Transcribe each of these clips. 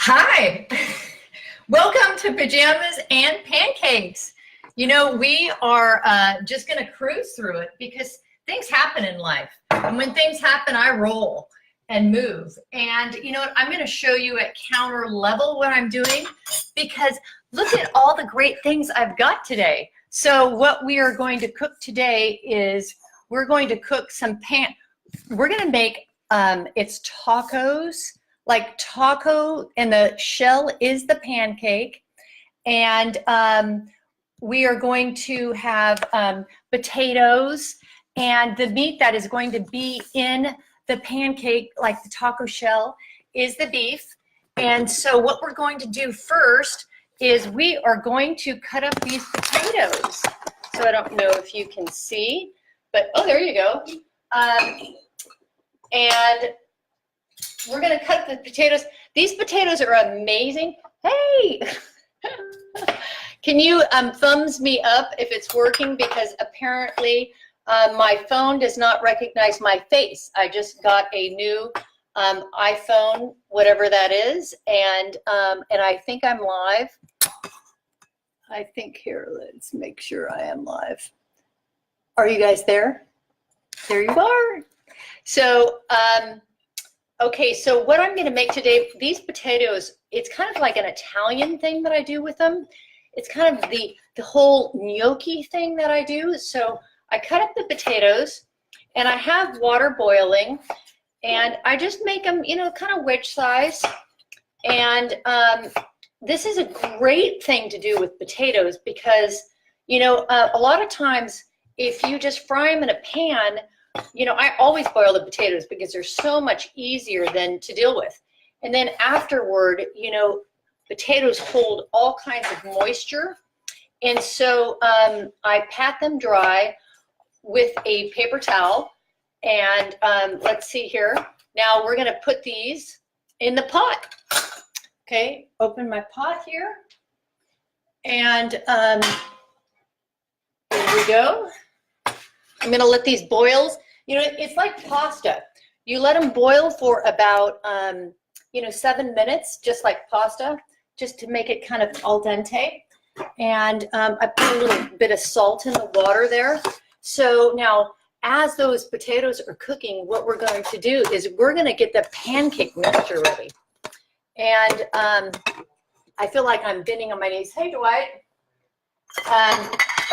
Hi, welcome to Pajamas and Pancakes. You know, we are just going to cruise through it because things happen in life. And when things happen, I roll and move. And you know what? I'm going to show you at counter level what I'm doing because look at all the great things I've got today. So what we are going to cook today is we're going to cook some we're going to make it's tacos. Like taco, and the shell is the pancake, and we are going to have potatoes, and the meat that is going to be in the pancake, like the taco shell, is the beef. And so what we're going to do first is we are going to cut up these potatoes. So I don't know if you can see, but oh, there you go. And we're going to cut the potatoes. These potatoes are amazing. Hey, can you thumbs me up if it's working? Because apparently my phone does not recognize my face. I just got a new iPhone, whatever that is, and I think I'm live. I think here, let's make sure I am live. Are you guys there? There you are. So, okay, so what I'm going to make today, these potatoes, it's kind of like an Italian thing that I do with them. It's kind of the whole gnocchi thing that I do. So I cut up the potatoes, and I have water boiling, and I just make them, you know, kind of wedge size. And this is a great thing to do with potatoes because, you know, a lot of times if you just fry them in a pan, you know, I always boil the potatoes because they're so much easier than to deal with. And then afterward, you know, potatoes hold all kinds of moisture. And so I pat them dry with a paper towel. And let's see here. Now we're going to put these in the pot. Okay, open my pot here. And here we go. I'm going to let these boils. You know, it's like pasta. You let them boil for about, you know, 7 minutes, just like pasta, just to make it kind of al dente. And I put a little bit of salt in the water there. So now, as those potatoes are cooking, what we're going to do is we're going to get the pancake mixture ready. And I feel like I'm bending on my knees. Hey, Dwight.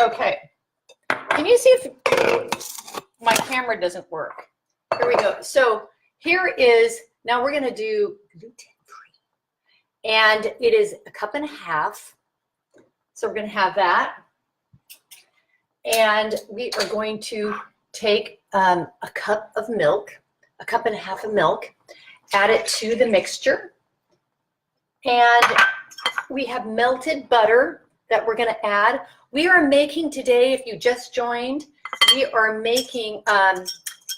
Okay. Can you see if my camera doesn't work? Here we go. So here is, now we're going to do gluten-free. And it is 1.5 cups. So we're going to have that. And we are going to take a cup of milk, 1.5 cups of milk, add it to the mixture. And we have melted butter that we're going to add. We are making today, if you just joined, we are making,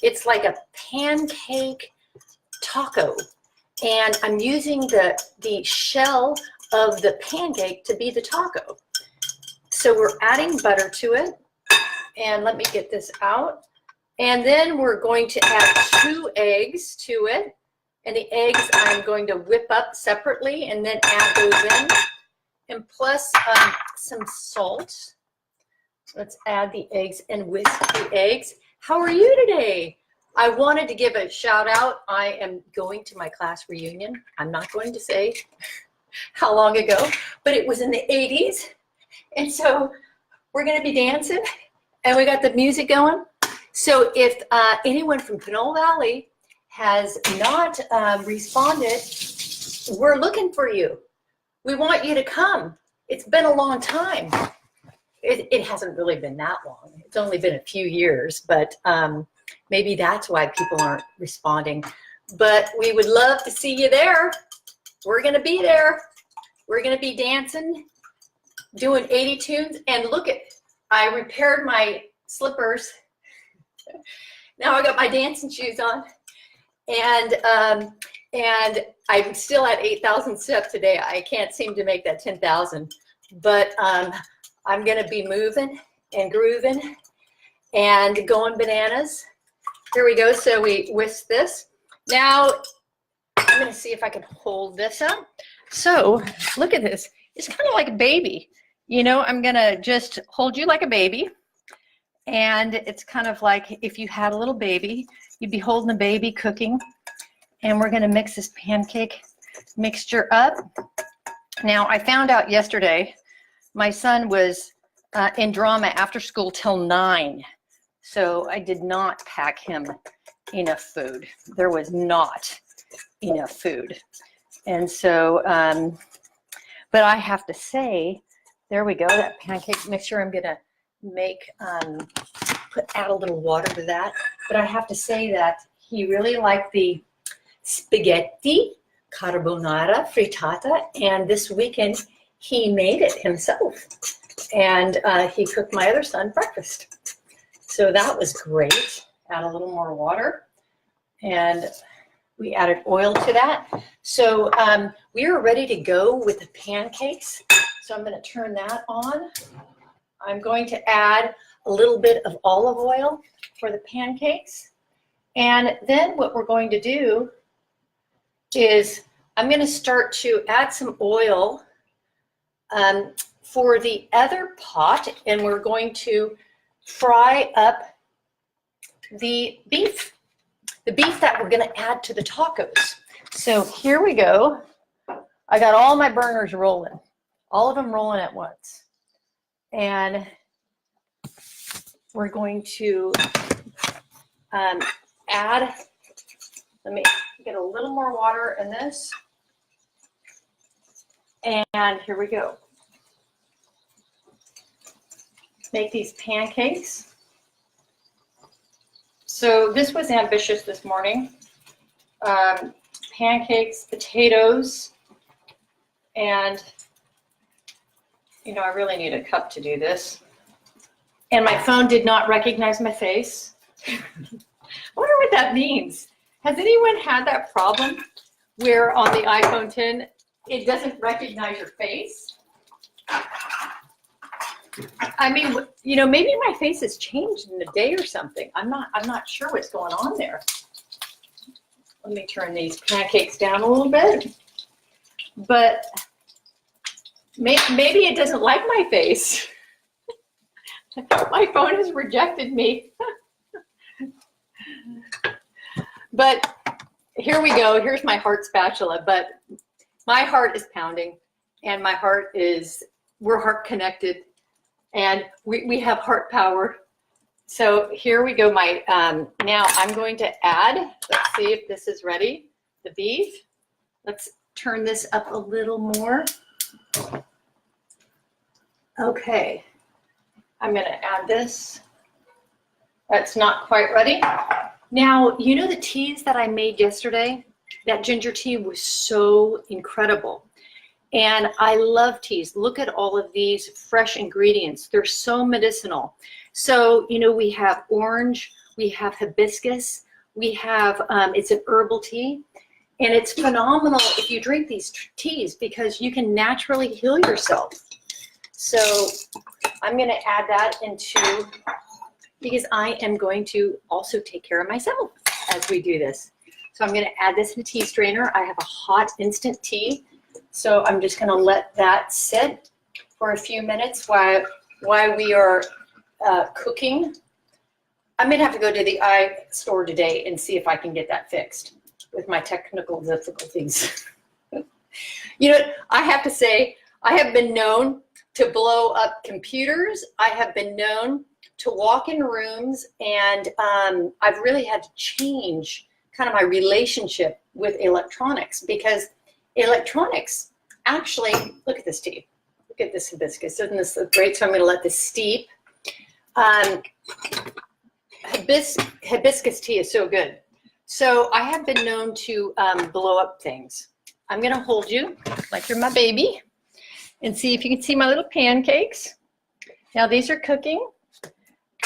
it's like a pancake taco. And I'm using the shell of the pancake to be the taco. So we're adding butter to it. And let me get this out. And then we're going to add 2 eggs to it. And the eggs I'm going to whip up separately and then add those in. And plus some salt. Let's add the eggs and whisk the eggs. How are you today? I wanted to give a shout out. I am going to my class reunion. I'm not going to say how long ago, but it was in the 80s. And so we're going to be dancing and we got the music going. So if anyone from Pinole Valley has not responded, we're looking for you. We want you to come. It's been a long time. It hasn't really been that long. It's only been a few years, but maybe that's why people aren't responding. But we would love to see you there. We're going to be there. We're going to be dancing, doing 80 tunes. And look at, I repaired my slippers. Now I got my dancing shoes on. And I'm still at 8,000 steps today. I can't seem to make that 10,000. But I'm going to be moving and grooving and going bananas. Here we go. So we whisk this. Now I'm going to see if I can hold this up. So look at this. It's kind of like a baby. You know, I'm gonna just hold you like a baby. And it's kind of like if you had a little baby, you'd be holding the baby cooking. And we're gonna mix this pancake mixture up. Now, I found out yesterday, my son was in drama after school till 9. So I did not pack him enough food. There was not enough food. And so, but I have to say, there we go, that pancake mixture. I'm gonna make, add a little water to that. But I have to say that he really liked the spaghetti carbonara frittata, and this weekend he made it himself. And he cooked my other son breakfast. So that was great. Add a little more water. And we added oil to that. So we are ready to go with the pancakes. So I'm going to turn that on. I'm going to add a little bit of olive oil for the pancakes. And then what we're going to do is I'm going to start to add some oil for the other pot, and we're going to fry up the beef that we're going to add to the tacos. So here we go. I got all my burners rolling, all of them rolling at once. And we're going to add, let me get a little more water in this. And here we go. Make these pancakes. So this was ambitious this morning. Pancakes, potatoes, and you know, I really need a cup to do this. And my phone did not recognize my face. I wonder what that means. Has anyone had that problem where on the iPhone 10, it doesn't recognize your face? I mean, you know, maybe my face has changed in a day or something. I'm not sure what's going on there. Let me turn these pancakes down a little bit. But maybe it doesn't like my face. My phone has rejected me. But here we go. Here's my heart spatula. But my heart is pounding, and my heart is, we're heart connected, and we have heart power. So here we go. Now I'm going to add, let's see if this is ready, the beef. Let's turn this up a little more. Okay, I'm going to add this. That's not quite ready. Now, you know the teas that I made yesterday? That ginger tea was so incredible. And I love teas. Look at all of these fresh ingredients. They're so medicinal. So, you know, we have orange, we have hibiscus, we have, it's an herbal tea. And it's phenomenal if you drink these teas because you can naturally heal yourself. So I'm going to add that into, because I am going to also take care of myself as we do this. So I'm going to add this in a tea strainer. I have a hot instant tea. So I'm just going to let that sit for a few minutes while we are cooking. I'm going to have to go to the iStore today and see if I can get that fixed with my technical difficulties. You know, I have to say, I have been known to blow up computers. I have been known to walk in rooms, and I've really had to change kind of my relationship with electronics, because electronics actually, look at this tea. Look at this hibiscus. Isn't this great? So I'm going to let this steep. Hibiscus tea is so good. So I have been known to blow up things. I'm going to hold you like you're my baby and see if you can see my little pancakes. Now these are cooking,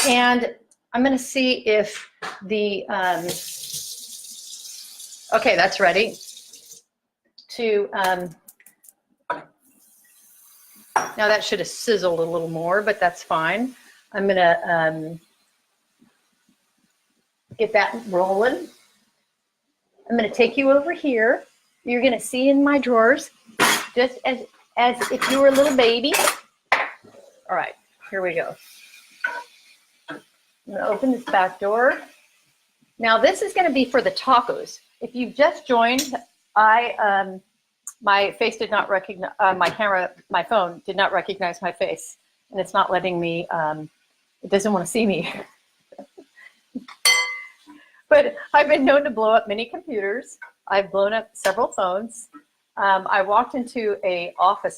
and I'm going to see if the, okay, that's ready to, now that should have sizzled a little more, but that's fine. I'm going to get that rolling. I'm going to take you over here. You're going to see in my drawers, just as if you were a little baby. All right, here we go. I'm gonna open this back door. Now this is gonna be for the tacos. If you've just joined, my face did not recognize, my phone did not recognize my face, and it's not letting me, it doesn't want to see me. But I've been known to blow up many computers. I've blown up several phones. I walked into a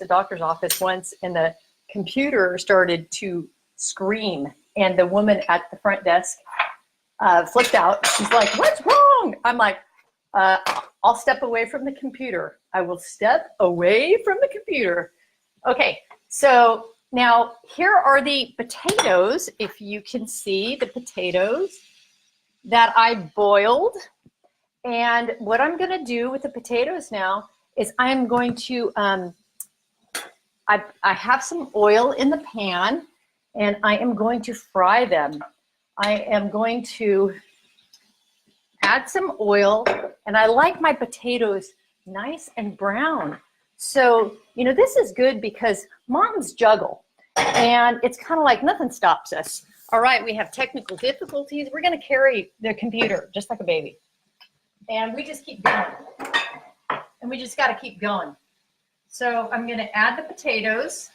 doctor's office once, and the computer started to scream, and the woman at the front desk flipped out. She's like, "What's wrong?" I'm like, I'll step away from the computer. I will step away from the computer. Okay, so now here are the potatoes. If you can see the potatoes that I boiled. And what I'm gonna do with the potatoes now is I'm going to, I have some oil in the pan, and I am going to fry them. I am going to add some oil, and I like my potatoes nice and brown. So, you know, this is good because moms juggle, and it's kind of like nothing stops us. All right, we have technical difficulties. We're gonna carry the computer just like a baby. And we just keep going. And we just gotta keep going. So I'm gonna add the potatoes.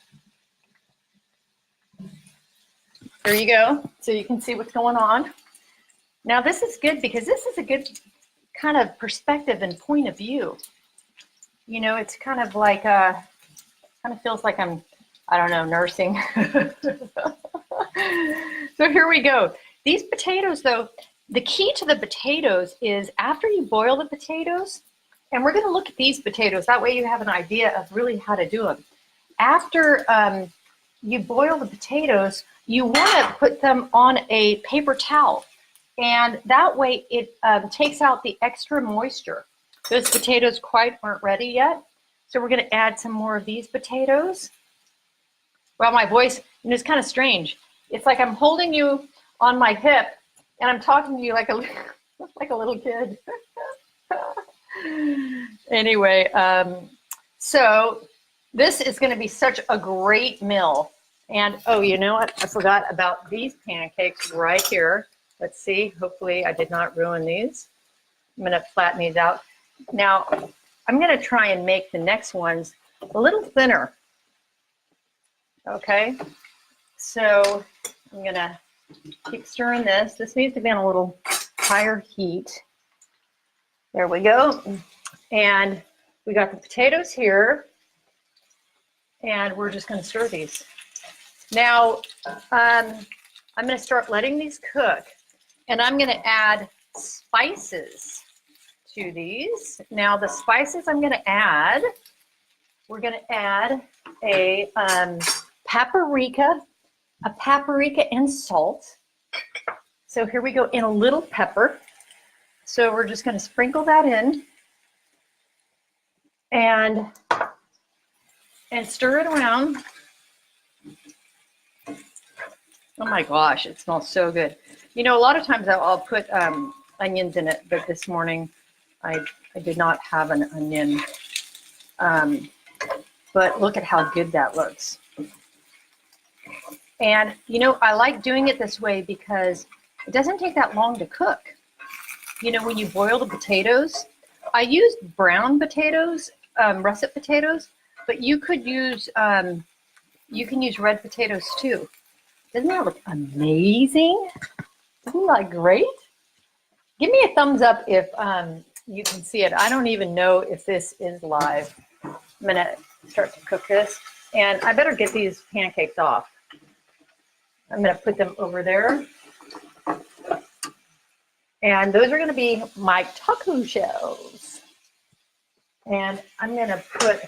There you go, so you can see what's going on. Now this is good because this is a good kind of perspective and point of view. You know, it's kind of like, kind of feels like I'm, I don't know, nursing. So here we go. These potatoes though, the key to the potatoes is after you boil the potatoes, and we're gonna look at these potatoes, that way you have an idea of really how to do them. After you boil the potatoes, you wanna put them on a paper towel, and that way it takes out the extra moisture. Those potatoes quite aren't ready yet, so we're gonna add some more of these potatoes. Well, my voice, you know, it's kind of strange. It's like I'm holding you on my hip, and I'm talking to you like a little kid. Anyway, so this is going to be such a great meal. And oh, you know what? I forgot about these pancakes right here. Let's see. Hopefully I did not ruin these. I'm going to flatten these out. Now, I'm going to try and make the next ones a little thinner. Okay. So I'm going to keep stirring this. This needs to be on a little higher heat. There we go. And we got the potatoes here. And we're just going to stir these. Now, I'm going to start letting these cook. And I'm going to add spices to these. Now, the spices I'm going to add, we're going to add a paprika and salt. So here we go, in a little pepper. So we're just going to sprinkle that in and stir it around. Oh my gosh, it smells so good. You know, a lot of times I'll put onions in it, but this morning I did not have an onion. But look at how good that looks. And, you know, I like doing it this way because it doesn't take that long to cook. You know, when you boil the potatoes, I used brown potatoes, russet potatoes, but you could use, you can use red potatoes too. Doesn't that look amazing? Isn't that great? Give me a thumbs up if you can see it. I don't even know if this is live. I'm gonna start to cook this, and I better get these pancakes off. I'm gonna put them over there. And those are gonna be my taco shells. And I'm gonna put,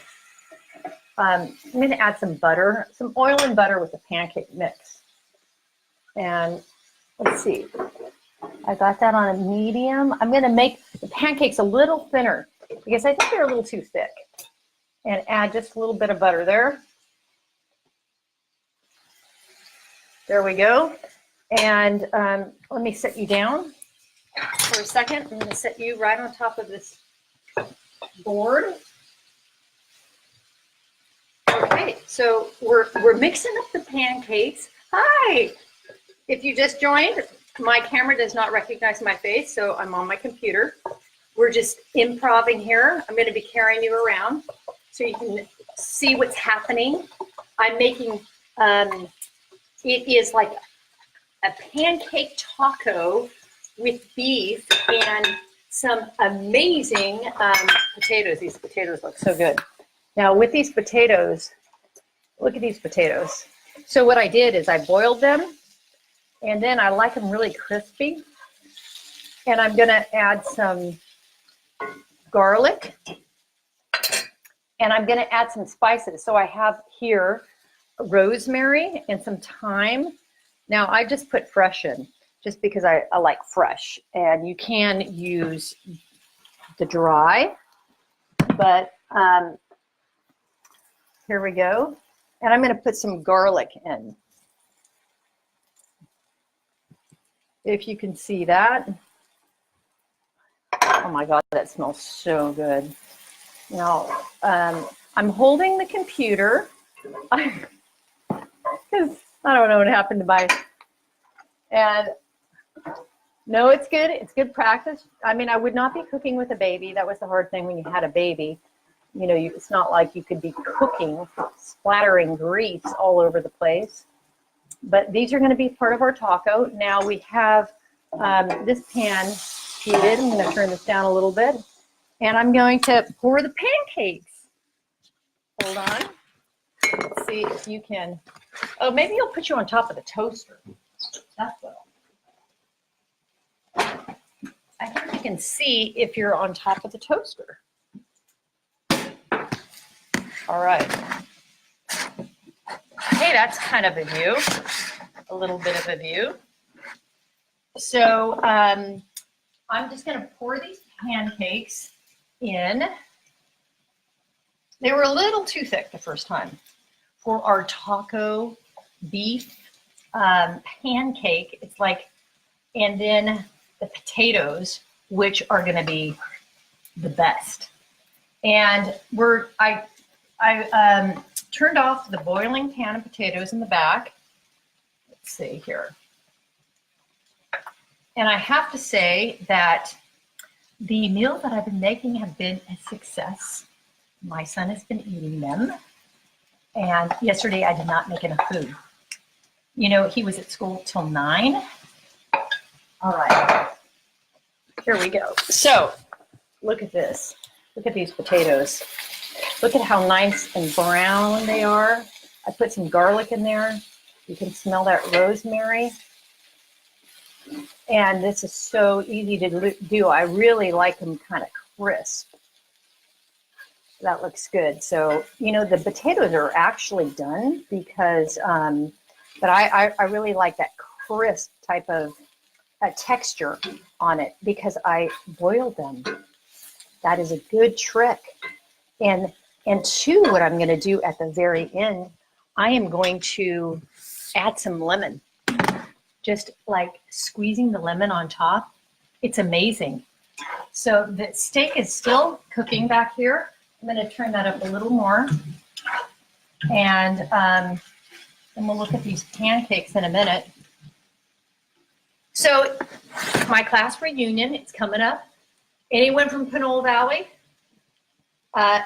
I'm gonna add some butter, some oil and butter with the pancake mix. And let's see, I got that on a medium. I'm gonna make the pancakes a little thinner because I think they're a little too thick. And add just a little bit of butter there. There we go. And let me set you down for a second. I'm gonna set you right on top of this board. So we're mixing up the pancakes. Hi! If you just joined, my camera does not recognize my face, so I'm on my computer. We're just improvising here. I'm going to be carrying you around so you can see what's happening. I'm making, it is like a pancake taco with beef and some amazing potatoes. These potatoes look so good. Now with these potatoes, look at these potatoes. So what I did is I boiled them, and then I like them really crispy. And I'm gonna add some garlic, and I'm gonna add some spices. So I have here rosemary and some thyme. Now I just put fresh in, just because I like fresh. And you can use the dry, but here we go. And I'm gonna put some garlic in. If you can see that. Oh my God, that smells so good. Now, I'm holding the computer because I don't know what happened to my, and no, it's good. It's good practice. I mean, I would not be cooking with a baby. That was the hard thing when you had a baby. You know, it's not like you could be cooking, splattering grease all over the place. But these are going to be part of our taco. Now we have this pan heated. I'm going to turn this down a little bit. And I'm going to pour the pancakes. Hold on. Let's see if you can. Oh, maybe I'll put you on top of the toaster. That's what I think you can see if you're on top of the toaster. All right. Hey, that's kind of a view, a little bit of a view. So I'm just going to pour these pancakes in. They were a little too thick the first time for our taco beef pancake. It's like, and then the potatoes, which are going to be the best. And I turned off the boiling pan of potatoes in the back. Let's see here. And I have to say that the meals that I've been making have been a success. My son has been eating them. And yesterday I did not make enough food. You know, he was at school till 9. All right, here we go. So look at this. Look at these potatoes. Look at how nice and brown they are. I put some garlic in there. You can smell that rosemary. And this is so easy to do. I really like them kind of crisp. That looks good. So, you know, the potatoes are actually done because, but I really like that crisp type of texture on it because I boiled them. That is a good trick. And two, what I'm going to do at the very end, I am going to add some lemon. Just like squeezing the lemon on top. It's amazing. So the steak is still cooking back here. I'm going to turn that up a little more. And then we'll look at these pancakes in a minute. So my class reunion, it's coming up. Anyone from Pinole Valley?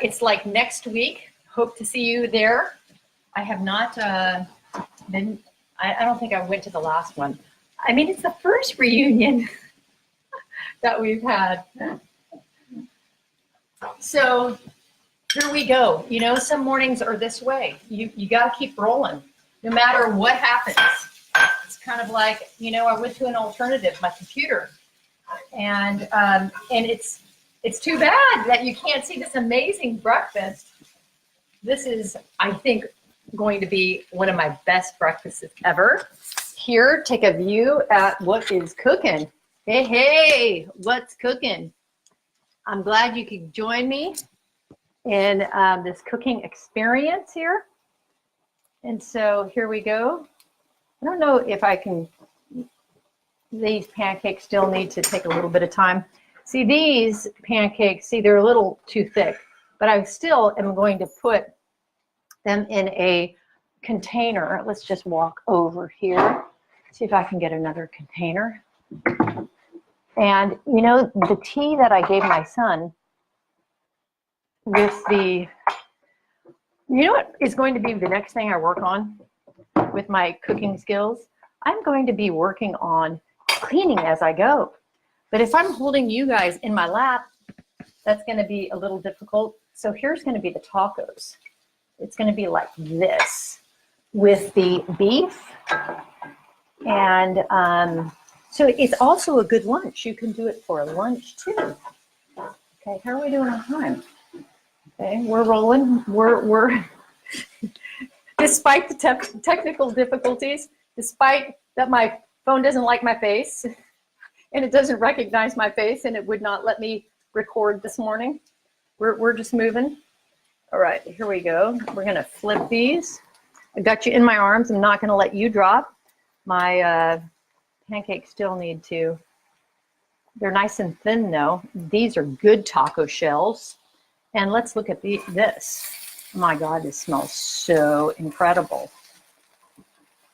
It's like next week. Hope to see you there. I have not been, I don't think I went to the last one. I mean, it's the first reunion that we've had. So here we go. You know, some mornings are this way. You got to keep rolling no matter what happens. It's kind of like, you know, I went to an alternative, my computer, and it's too bad that you can't see this amazing breakfast. This is, I think, going to be one of my best breakfasts ever. Here, take a view at what is cooking. Hey, hey, what's cooking? I'm glad you could join me in this cooking experience here. And so here we go. I don't know if I can, these pancakes still need to take a little bit of time. See, these pancakes, see, they're a little too thick, but I still am going to put them in a container. Let's just walk over here, see if I can get another container. And you know, the tea that I gave my son with the, you know what is going to be the next thing I work on with my cooking skills? I'm going to be working on cleaning as I go. But if I'm holding you guys in my lap, that's going to be a little difficult. So here's going to be the tacos. It's going to be like this with the beef. And so it's also a good lunch. You can do it for a lunch too. Okay, how are we doing on time? Okay, we're rolling. We're despite the technical difficulties, despite that my phone doesn't like my face and it doesn't recognize my face and it would not let me record this morning. We're just moving. All right, here we go. We're gonna flip these. I got you in my arms. I'm not gonna let you drop. My pancakes still need to, they're nice and thin though. These are good taco shells. And let's look at this. Oh my God, this smells so incredible.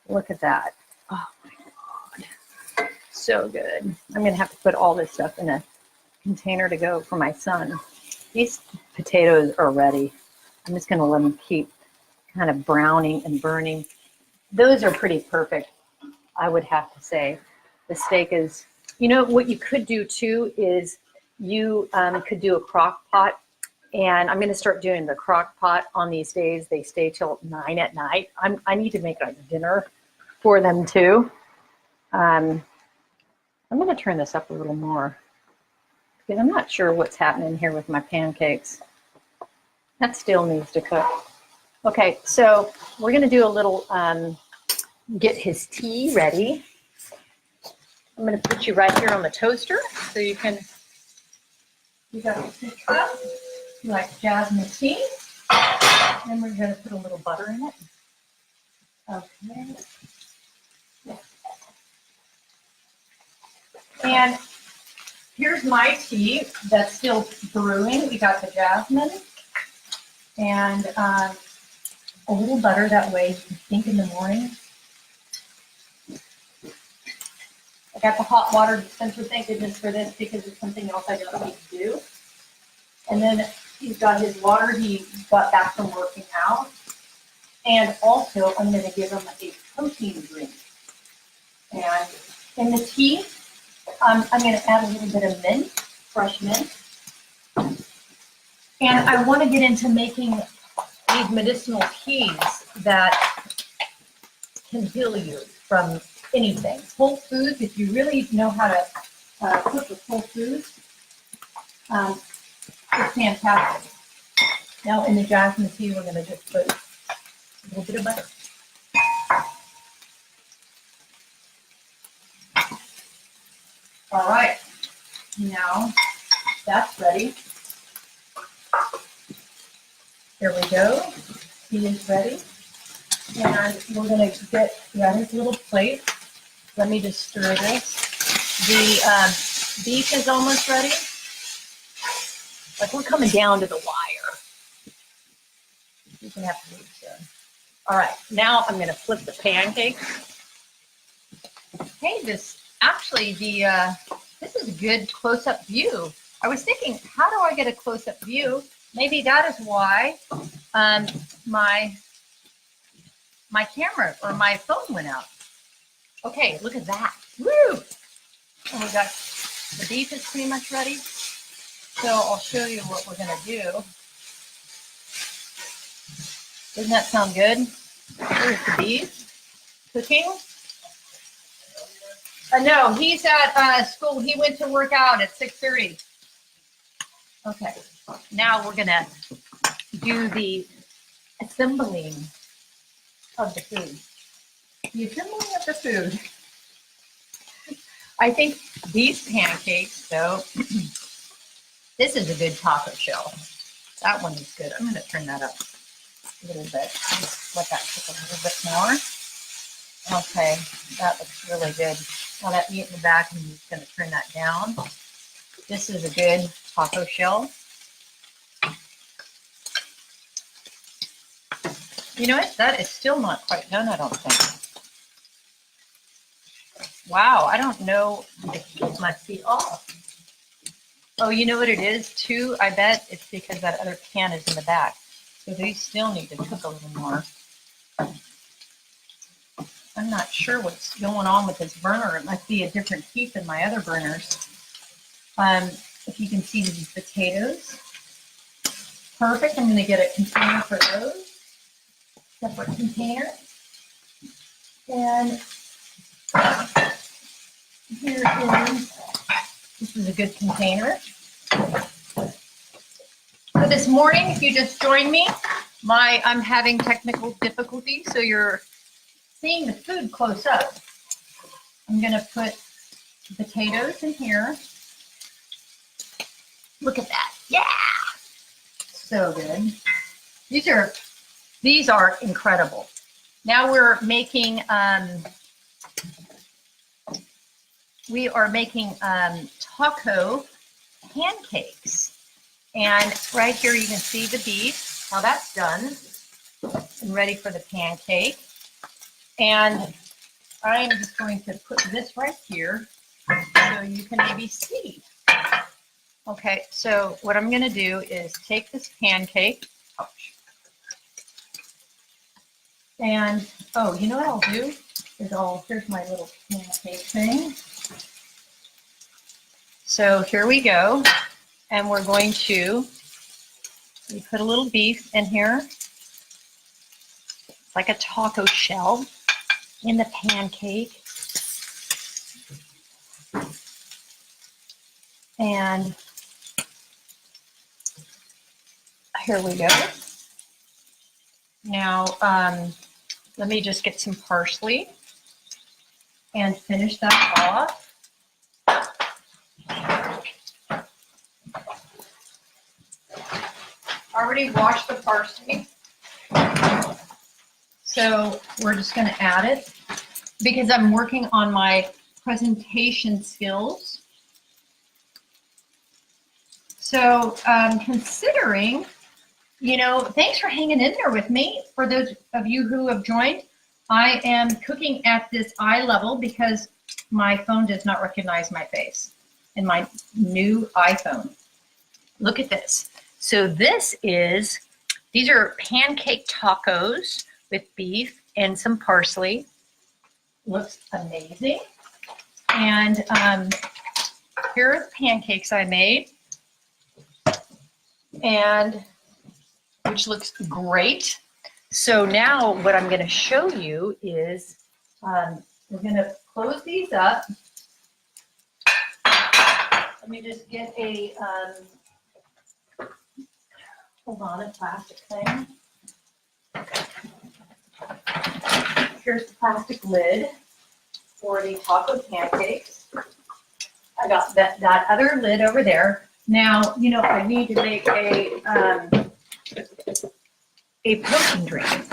Look at that. Oh my God, so good. I'm gonna have to put all this stuff in a container to go for my son. These potatoes are ready. I'm just gonna let them keep kind of browning and burning. Those are pretty perfect, I would have to say. The steak is, you know, what you could do too is you could do a crock pot. And I'm gonna start doing the crock pot on these days. They stay till 9 at night. I need to make like dinner for them too. I'm gonna turn this up a little more because I'm not sure what's happening here with my pancakes. That still needs to cook. Okay, so we're gonna do a little, get his tea ready. I'm gonna put you right here on the toaster so you can, you got your cup, you like jasmine tea. And we're gonna put a little butter in it. Okay. And here's my tea that's still brewing. We got the jasmine and a little butter, that way you can think in the morning. I got the hot water dispenser, thank goodness for this, because it's something else I don't need to do. And then he's got his water he got back from working out. And also I'm gonna give him a protein drink. And in the tea, I'm gonna add a little bit of mint, fresh mint. And I wanna get into making these medicinal teas that can heal you from anything. Whole foods, if you really know how to cook with whole foods, it's fantastic. Now in the jasmine tea, we're gonna just put a little bit of butter. All right, now that's ready. Here we go, tea is ready. And we're gonna get, his little plate. Let me just stir this. The beef is almost ready. Like we're coming down to the wire. You can have to move soon. All right, now I'm gonna flip the pancake. Hey, this is a good close-up view. I was thinking, how do I get a close-up view? Maybe that is why my camera or my phone went out. Okay, look at that. Woo! And we got, the beef is pretty much ready. So I'll show you what we're gonna do. Doesn't that sound good? Here's the beef cooking. No, he's at school. He went to work out at 6:30. Okay, now we're gonna do the assembling of the food. The assembling of the food. I think these pancakes, though, this is a good taco shell. That one is good. I'm going to turn that up a little bit. Just let that cook a little bit more. Okay, that looks really good. Now that meat in the back, I'm just going to turn that down. This is a good taco shell. You know what? That is still not quite done, I don't think. Wow, I don't know. The heat must be off. Oh, you know what it is too? I bet it's because that other pan is in the back. So these still need to cook a little more. I'm not sure what's going on with this burner. It must be a different heat than my other burners. If you can see these potatoes. Perfect. I'm going to get a container for those. Separate container. And here is, this is a good container. So this morning, if you just joined me, I'm having technical difficulties, so you're seeing the food close up. I'm going to put potatoes in here. Look at that. Yeah. So good. These are incredible. Now we're making taco pancakes. And right here you can see the beef, how that's done and ready for the pancake. And I am just going to put this right here so you can maybe see. Okay, so what I'm going to do is take this pancake. Ouch. And, oh, you know what I'll do? Here's my little pancake thing. So here we go. And we're going to, we put a little beef in here. It's like a taco shell in the pancake. And here we go. Now, let me just get some parsley and finish that off. Already washed the parsley. So we're just going to add it because I'm working on my presentation skills. So considering, thanks for hanging in there with me. For those of you who have joined, I am cooking at this eye level because my phone does not recognize my face in my new iPhone. Look at this. So these are pancake tacos with beef and some parsley. Looks amazing. And here are the pancakes I made, and which looks great. So now what I'm going to show you is we're going to close these up. Let me just get a hold on, a plastic thing. Here's the plastic lid for the taco pancakes. I got that other lid over there. Now, I need to make a protein drink.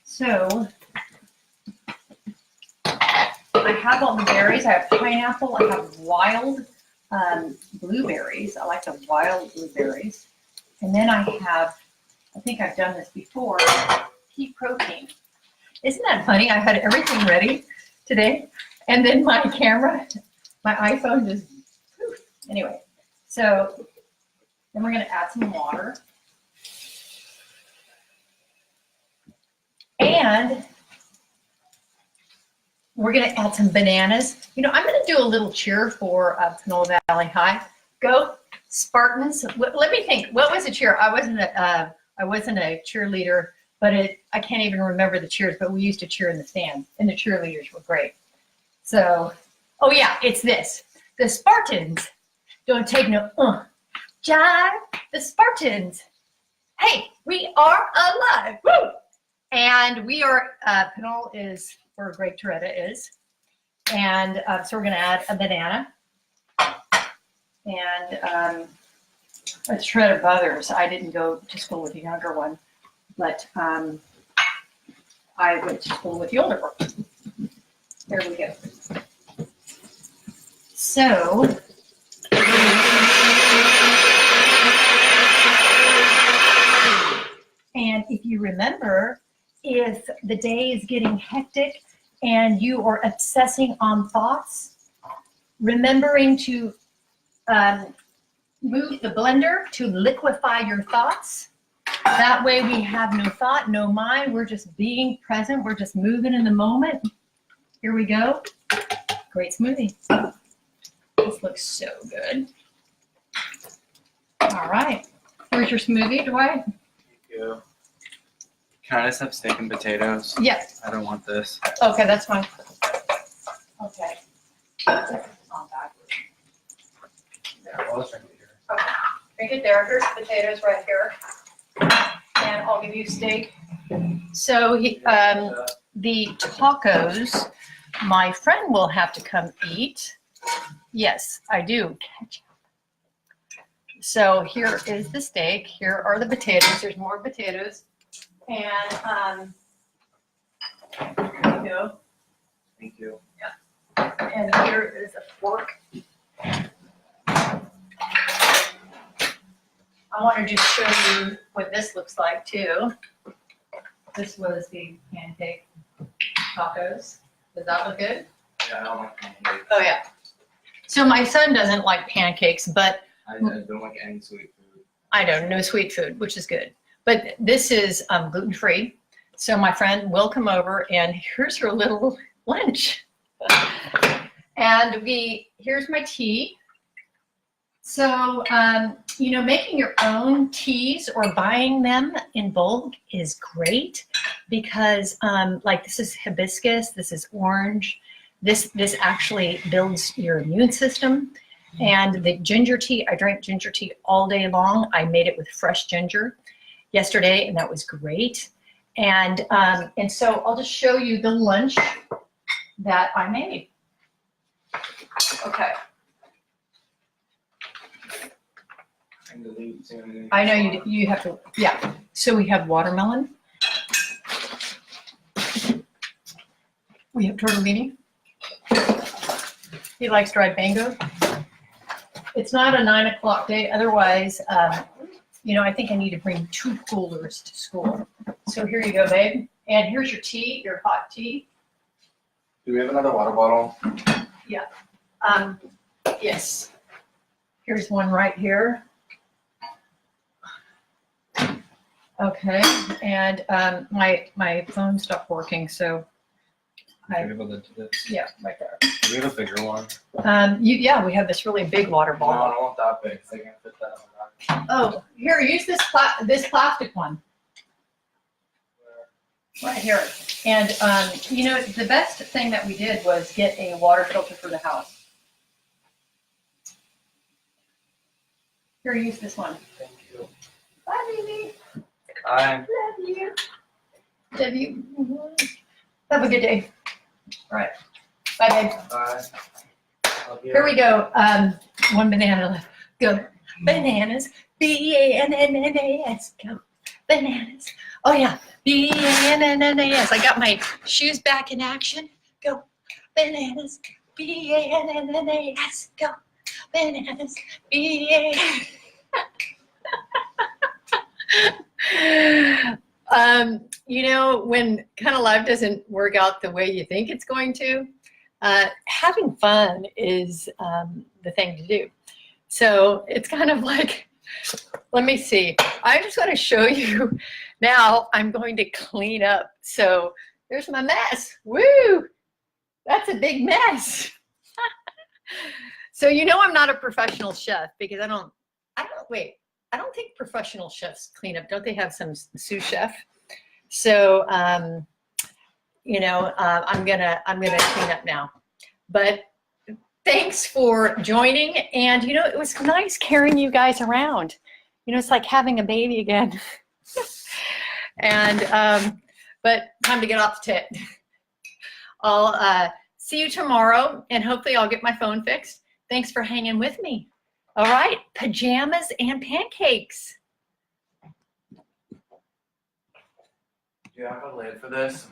So I have all the berries. I have pineapple. I have wild blueberries. I like the wild blueberries. And then I think I've done this before, pea protein. Isn't that funny? I had everything ready today, and then my camera, my iPhone just, poof. Anyway, so then we're going to add some water. And we're going to add some bananas. I'm going to do a little cheer for Panola Valley High. Go Spartans. Let me think. What was the cheer? I wasn't a cheerleader, but I can't even remember the cheers, but we used to cheer in the stands, and the cheerleaders were great. So, oh yeah, it's this. The Spartans don't take no jive. The Spartans. Hey, we are alive. Woo! And we are, Panola is where Greg Toretta is. And so we're going to add a banana. And a shred of others. I didn't go to school with the younger one, but I went to school with the older one. There we go. So And if you remember, if the day is getting hectic and you are obsessing on thoughts, remembering to move the blender to liquefy your thoughts. That way we have no thought, no mind. We're just being present. We're just moving in the moment. Here we go. Great smoothie. This looks so good. All right. Here's your smoothie, Dwight. Thank you. Can I just have steak and potatoes? Yes. I don't want this. Okay, that's fine. Okay. Yeah, well, let's drink it here. Okay. Drink it there. Here's potatoes right here. And I'll give you steak. So the tacos, my friend will have to come eat. Yes, I do. So here is the steak. Here are the potatoes. There's more potatoes. And there you go. Thank you. Yeah. And here is a fork. I wanted to show you what this looks like too. This was the pancake tacos. Does that look good? Yeah, I don't like pancakes. Oh yeah. So my son doesn't like pancakes, but I don't like any sweet food. I don't, no sweet food, which is good. But this is gluten-free. So my friend will come over and here's her little lunch. And here's my tea. So, you know, making your own teas or buying them in bulk is great because like this is hibiscus, this is orange. This actually builds your immune system. And the ginger tea, I drank ginger tea all day long. I made it with fresh ginger yesterday, and that was great. And so I'll just show you the lunch that I made. Okay. I know you have to, yeah. So we have watermelon. We have tortellini. He likes dried mango. It's not a 9 o'clock day. Otherwise, you know, I think I need to bring 2 coolers to school. So here you go, babe. And here's your tea, your hot tea. Do we have another water bottle? Yeah. Yes. Here's one right here. Okay. And my phone stopped working, so Do we have a lid to this? yeah, right there. Do we have a bigger one? Yeah, we have this really big water No, I bottle. don't want that big because I can't fit that on the Oh, here, use this plastic one. Right here. And, you know, the best thing that we did was get a water filter for the house. Here, use this one. Thank you. Bye, baby. Bye. Love you. Love you. Have a good day. All right. Bye, babe. Bye. Love you. Here we go. One banana left. Go. Bananas. B-A-N-N-N-A-S. Go. Bananas. Oh, yeah. B-A-N-N-N-A-S. I got my shoes back in action. Go. Bananas. B-A-N-N-N-A-S. Go. Bananas. B-A. You know, when kind of life doesn't work out the way you think it's going to, having fun is the thing to do. So it's kind of like, let me see. I just want to show you. Now I'm going to clean up. So there's my mess. Woo! That's a big mess. So you know I'm not a professional chef because I don't think professional chefs clean up. Don't they have some sous chef? So you know, I'm gonna clean up now. But thanks for joining. And you know, it was nice carrying you guys around. You know, it's like having a baby again. And but time to get off the tit. I'll see you tomorrow, and hopefully I'll get my phone fixed. Thanks for hanging with me. All right, pajamas and pancakes. Do you have a lid for this?